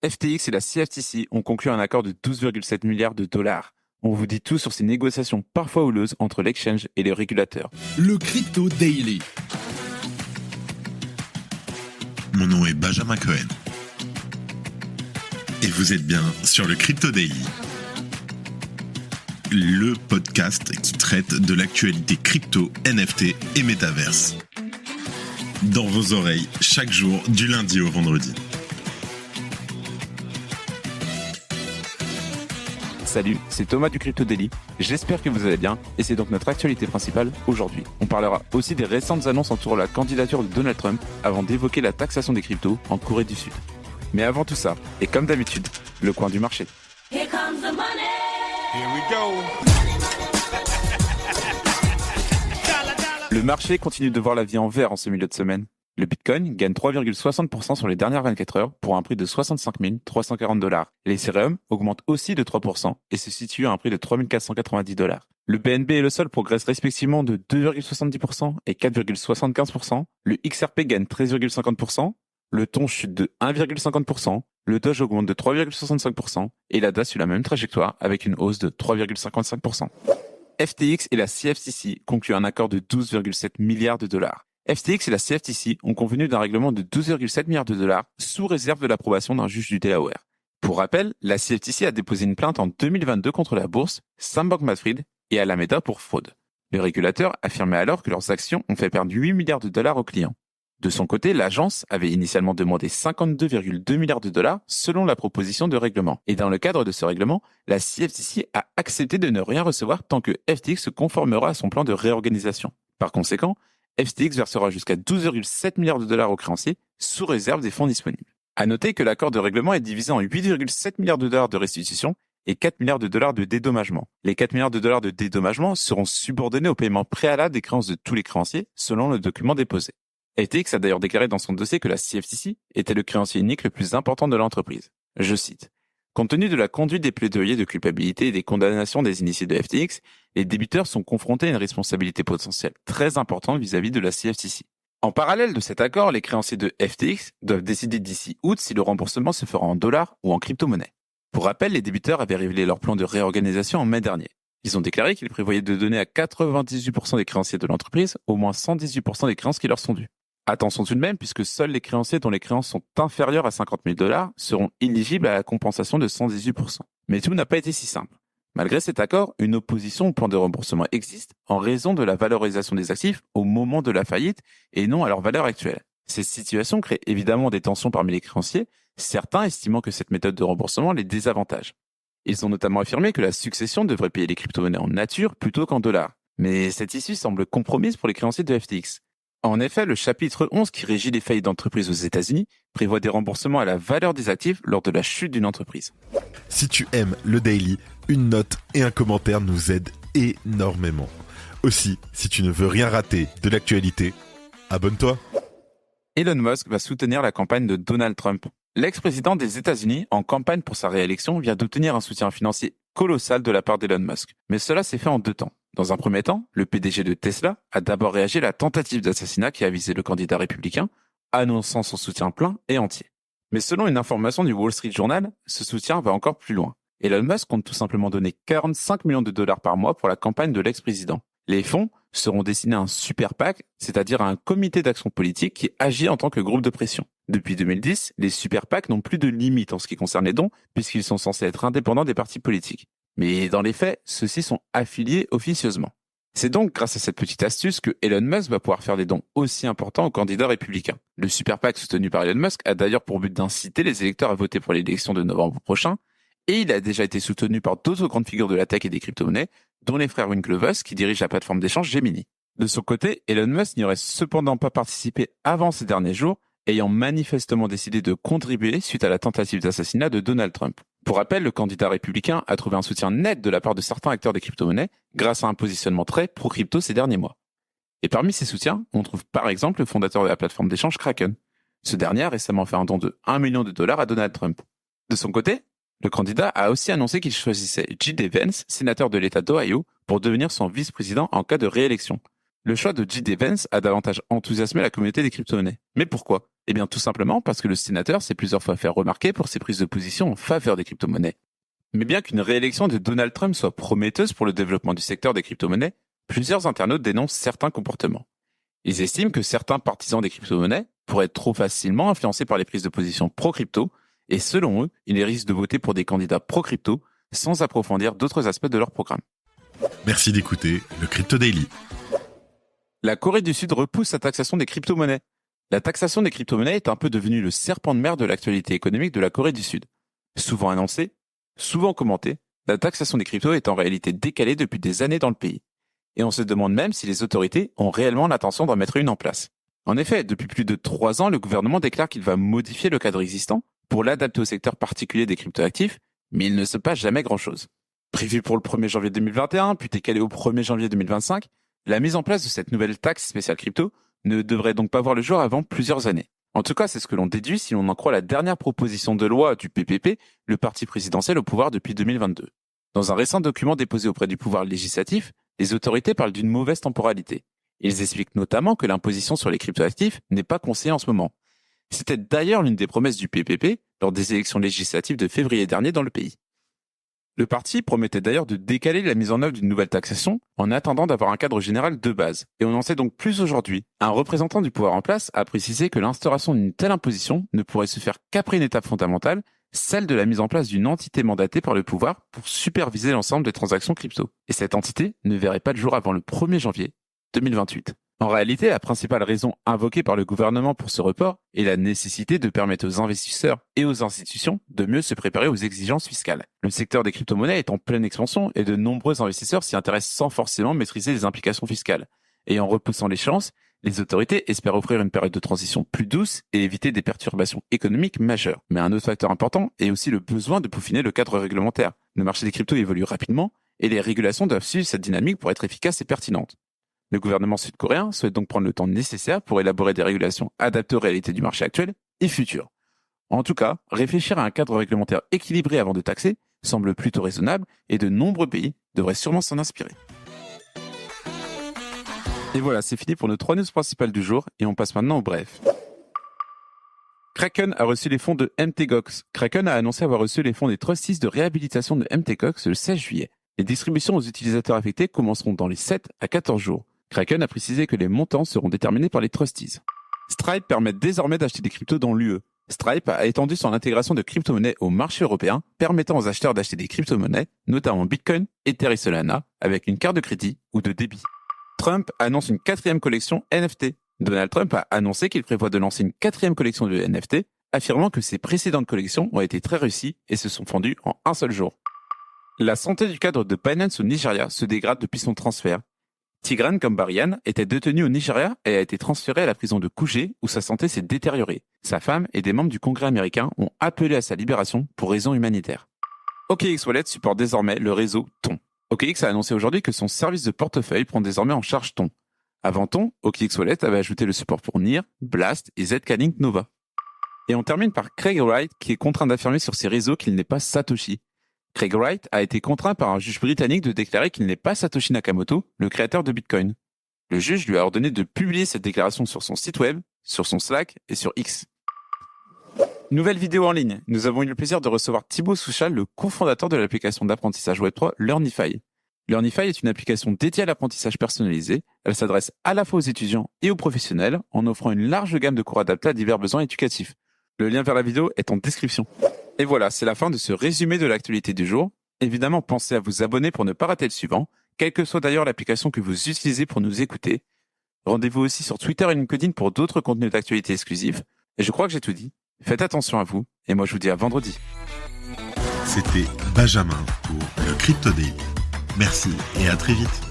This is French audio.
FTX et la CFTC ont conclu un accord de 12,7 milliards de dollars. On vous dit tout sur ces négociations parfois houleuses entre l'exchange et les régulateurs. Le Crypto Daily. Mon nom est Benjamin Cohen. Et vous êtes bien sur le Crypto Daily. Le podcast qui traite de l'actualité crypto, NFT et métaverse. Dans vos oreilles, chaque jour, du lundi au vendredi. Salut, c'est Thomas du Crypto Daily. J'espère que vous allez bien et c'est donc notre actualité principale aujourd'hui. On parlera aussi des récentes annonces entourant la candidature de Donald Trump avant d'évoquer la taxation des cryptos en Corée du Sud. Mais avant tout ça, et comme d'habitude, le coin du marché. Here comes the money. Here we go. Le marché continue de voir la vie en vert en ce milieu de semaine. Le Bitcoin gagne 3,60% sur les dernières 24 heures pour un prix de 65 340 $. L'Ethereum augmente aussi de 3% et se situe à un prix de 3 490 $. Le BNB et le Sol progressent respectivement de 2,70% et 4,75%. Le XRP gagne 13,50%. Le thon chute de 1,50%. Le Doge augmente de 3,65% et la DAS suit la même trajectoire avec une hausse de 3,55%. FTX et la CFTC concluent un accord de 12,7 milliards de dollars. FTX et la CFTC ont convenu d'un règlement de 12,7 milliards de dollars sous réserve de l'approbation d'un juge du Delaware. Pour rappel, la CFTC a déposé une plainte en 2022 contre la bourse, Sam Bankman-Fried et Alameda pour fraude. Le régulateur affirmait alors que leurs actions ont fait perdre 8 milliards de dollars aux clients. De son côté, l'agence avait initialement demandé 52,2 milliards de dollars selon la proposition de règlement. Et dans le cadre de ce règlement, la CFTC a accepté de ne rien recevoir tant que FTX se conformera à son plan de réorganisation. Par conséquent, FTX versera jusqu'à 12,7 milliards de dollars aux créanciers sous réserve des fonds disponibles. À noter que l'accord de règlement est divisé en 8,7 milliards de dollars de restitution et 4 milliards de dollars de dédommagement. Les 4 milliards de dollars de dédommagement seront subordonnés au paiement préalable des créances de tous les créanciers selon le document déposé. FTX a d'ailleurs déclaré dans son dossier que la CFTC était le créancier unique le plus important de l'entreprise. Je cite. Compte tenu de la conduite des plaidoyers de culpabilité et des condamnations des initiés de FTX, les débiteurs sont confrontés à une responsabilité potentielle très importante vis-à-vis de la CFTC. En parallèle de cet accord, les créanciers de FTX doivent décider d'ici août si le remboursement se fera en dollars ou en crypto-monnaie. Pour rappel, les débiteurs avaient révélé leur plan de réorganisation en mai dernier. Ils ont déclaré qu'ils prévoyaient de donner à 98% des créanciers de l'entreprise au moins 118% des créances qui leur sont dues. Attention tout de même, puisque seuls les créanciers dont les créances sont inférieures à 50 000 $ seront éligibles à la compensation de 118%. Mais tout n'a pas été si simple. Malgré cet accord, une opposition au plan de remboursement existe en raison de la valorisation des actifs au moment de la faillite et non à leur valeur actuelle. Cette situation crée évidemment des tensions parmi les créanciers, certains estimant que cette méthode de remboursement les désavantage. Ils ont notamment affirmé que la succession devrait payer les crypto-monnaies en nature plutôt qu'en dollars. Mais cette issue semble compromise pour les créanciers de FTX. En effet, le chapitre 11 qui régit les faillites d'entreprises aux États-Unis prévoit des remboursements à la valeur des actifs lors de la chute d'une entreprise. Si tu aimes le Daily, une note et un commentaire nous aident énormément. Aussi, si tu ne veux rien rater de l'actualité, abonne-toi. Elon Musk va soutenir la campagne de Donald Trump. L'ex-président des États-Unis, en campagne pour sa réélection, vient d'obtenir un soutien financier colossal de la part d'Elon Musk. Mais cela s'est fait en 2 temps. Dans un premier temps, le PDG de Tesla a d'abord réagi à la tentative d'assassinat qui a visé le candidat républicain, annonçant son soutien plein et entier. Mais selon une information du Wall Street Journal, ce soutien va encore plus loin. Elon Musk compte tout simplement donner 45 millions de dollars par mois pour la campagne de l'ex-président. Les fonds seront destinés à un super PAC, c'est-à-dire à un comité d'action politique qui agit en tant que groupe de pression. Depuis 2010, les super PAC n'ont plus de limite en ce qui concerne les dons, puisqu'ils sont censés être indépendants des partis politiques. Mais dans les faits, ceux-ci sont affiliés officieusement. C'est donc grâce à cette petite astuce que Elon Musk va pouvoir faire des dons aussi importants aux candidats républicains. Le super PAC soutenu par Elon Musk a d'ailleurs pour but d'inciter les électeurs à voter pour l'élection de novembre prochain, et il a déjà été soutenu par d'autres grandes figures de la tech et des crypto-monnaies, dont les frères Winklevoss qui dirigent la plateforme d'échange Gemini. De son côté, Elon Musk n'y aurait cependant pas participé avant ces derniers jours, ayant manifestement décidé de contribuer suite à la tentative d'assassinat de Donald Trump. Pour rappel, le candidat républicain a trouvé un soutien net de la part de certains acteurs des crypto-monnaies grâce à un positionnement très pro-crypto ces derniers mois. Et parmi ces soutiens, on trouve par exemple le fondateur de la plateforme d'échange Kraken. Ce dernier a récemment fait un don de 1 million de dollars à Donald Trump. De son côté, le candidat a aussi annoncé qu'il choisissait J.D. Vance, sénateur de l'État d'Ohio, pour devenir son vice-président en cas de réélection. Le choix de J.D. Vance a davantage enthousiasmé la communauté des crypto-monnaies. Mais pourquoi? Eh bien tout simplement parce que le sénateur s'est plusieurs fois fait remarquer pour ses prises de position en faveur des crypto-monnaies. Mais bien qu'une réélection de Donald Trump soit prometteuse pour le développement du secteur des crypto-monnaies, plusieurs internautes dénoncent certains comportements. Ils estiment que certains partisans des crypto-monnaies pourraient être trop facilement influencés par les prises de position pro-crypto, et selon eux, ils risquent de voter pour des candidats pro-crypto sans approfondir d'autres aspects de leur programme. Merci d'écouter le Crypto Daily. La Corée du Sud repousse sa taxation des crypto-monnaies. La taxation des crypto-monnaies est un peu devenue le serpent de mer de l'actualité économique de la Corée du Sud. Souvent annoncée, souvent commentée, la taxation des cryptos est en réalité décalée depuis des années dans le pays. Et on se demande même si les autorités ont réellement l'intention d'en mettre une en place. En effet, depuis plus de 3 ans, le gouvernement déclare qu'il va modifier le cadre existant pour l'adapter au secteur particulier des cryptoactifs, mais il ne se passe jamais grand-chose. Prévu pour le 1er janvier 2021, puis décalé au 1er janvier 2025, la mise en place de cette nouvelle taxe spéciale crypto ne devrait donc pas voir le jour avant plusieurs années. En tout cas, c'est ce que l'on déduit si l'on en croit la dernière proposition de loi du PPP, le parti présidentiel au pouvoir depuis 2022. Dans un récent document déposé auprès du pouvoir législatif, les autorités parlent d'une mauvaise temporalité. Ils expliquent notamment que l'imposition sur les cryptoactifs n'est pas conseillée en ce moment. C'était d'ailleurs l'une des promesses du PPP lors des élections législatives de février dernier dans le pays. Le parti promettait d'ailleurs de décaler la mise en œuvre d'une nouvelle taxation en attendant d'avoir un cadre général de base. Et on en sait donc plus aujourd'hui. Un représentant du pouvoir en place a précisé que l'instauration d'une telle imposition ne pourrait se faire qu'après une étape fondamentale, celle de la mise en place d'une entité mandatée par le pouvoir pour superviser l'ensemble des transactions crypto. Et cette entité ne verrait pas le jour avant le 1er janvier 2028. En réalité, la principale raison invoquée par le gouvernement pour ce report est la nécessité de permettre aux investisseurs et aux institutions de mieux se préparer aux exigences fiscales. Le secteur des crypto-monnaies est en pleine expansion et de nombreux investisseurs s'y intéressent sans forcément maîtriser les implications fiscales. Et en repoussant l'échéance, les autorités espèrent offrir une période de transition plus douce et éviter des perturbations économiques majeures. Mais un autre facteur important est aussi le besoin de peaufiner le cadre réglementaire. Le marché des cryptos évolue rapidement et les régulations doivent suivre cette dynamique pour être efficaces et pertinentes. Le gouvernement sud-coréen souhaite donc prendre le temps nécessaire pour élaborer des régulations adaptées aux réalités du marché actuel et futur. En tout cas, réfléchir à un cadre réglementaire équilibré avant de taxer semble plutôt raisonnable et de nombreux pays devraient sûrement s'en inspirer. Et voilà, c'est fini pour nos 3 news principales du jour et on passe maintenant au bref. Kraken a reçu les fonds de MTGOX. Kraken a annoncé avoir reçu les fonds des trustees de réhabilitation de MTGOX le 16 juillet. Les distributions aux utilisateurs affectés commenceront dans les 7 à 14 jours. Kraken a précisé que les montants seront déterminés par les trustees. Stripe permet désormais d'acheter des cryptos dans l'UE. Stripe a étendu son intégration de crypto-monnaies au marché européen, permettant aux acheteurs d'acheter des crypto-monnaies, notamment Bitcoin, Ether et Solana, avec une carte de crédit ou de débit. Trump annonce une 4e collection NFT. Donald Trump a annoncé qu'il prévoit de lancer une 4e collection de NFT, affirmant que ses précédentes collections ont été très réussies et se sont vendues en un seul jour. La santé du cadre de Binance au Nigeria se dégrade depuis son transfert. Tigran Gambaryan était détenu au Nigeria et a été transféré à la prison de Kuje où sa santé s'est détériorée. Sa femme et des membres du Congrès américain ont appelé à sa libération pour raisons humanitaires. OKX Wallet supporte désormais le réseau Ton. OKX a annoncé aujourd'hui que son service de portefeuille prend désormais en charge Ton. Avant Ton, OKX Wallet avait ajouté le support pour NIR, Blast et Zcash Nova. Et on termine par Craig Wright qui est contraint d'affirmer sur ses réseaux qu'il n'est pas Satoshi. Craig Wright a été contraint par un juge britannique de déclarer qu'il n'est pas Satoshi Nakamoto, le créateur de Bitcoin. Le juge lui a ordonné de publier cette déclaration sur son site web, sur son Slack et sur X. Nouvelle vidéo en ligne. Nous avons eu le plaisir de recevoir Thibaut Souchal, le cofondateur de l'application d'apprentissage Web3 Learnify. Learnify est une application dédiée à l'apprentissage personnalisé. Elle s'adresse à la fois aux étudiants et aux professionnels en offrant une large gamme de cours adaptés à divers besoins éducatifs. Le lien vers la vidéo est en description. Et voilà, c'est la fin de ce résumé de l'actualité du jour. Évidemment, pensez à vous abonner pour ne pas rater le suivant, quelle que soit d'ailleurs l'application que vous utilisez pour nous écouter. Rendez-vous aussi sur Twitter et LinkedIn pour d'autres contenus d'actualité exclusifs. Et je crois que j'ai tout dit. Faites attention à vous, et moi je vous dis à vendredi. C'était Benjamin pour le Crypto Daily. Merci et à très vite.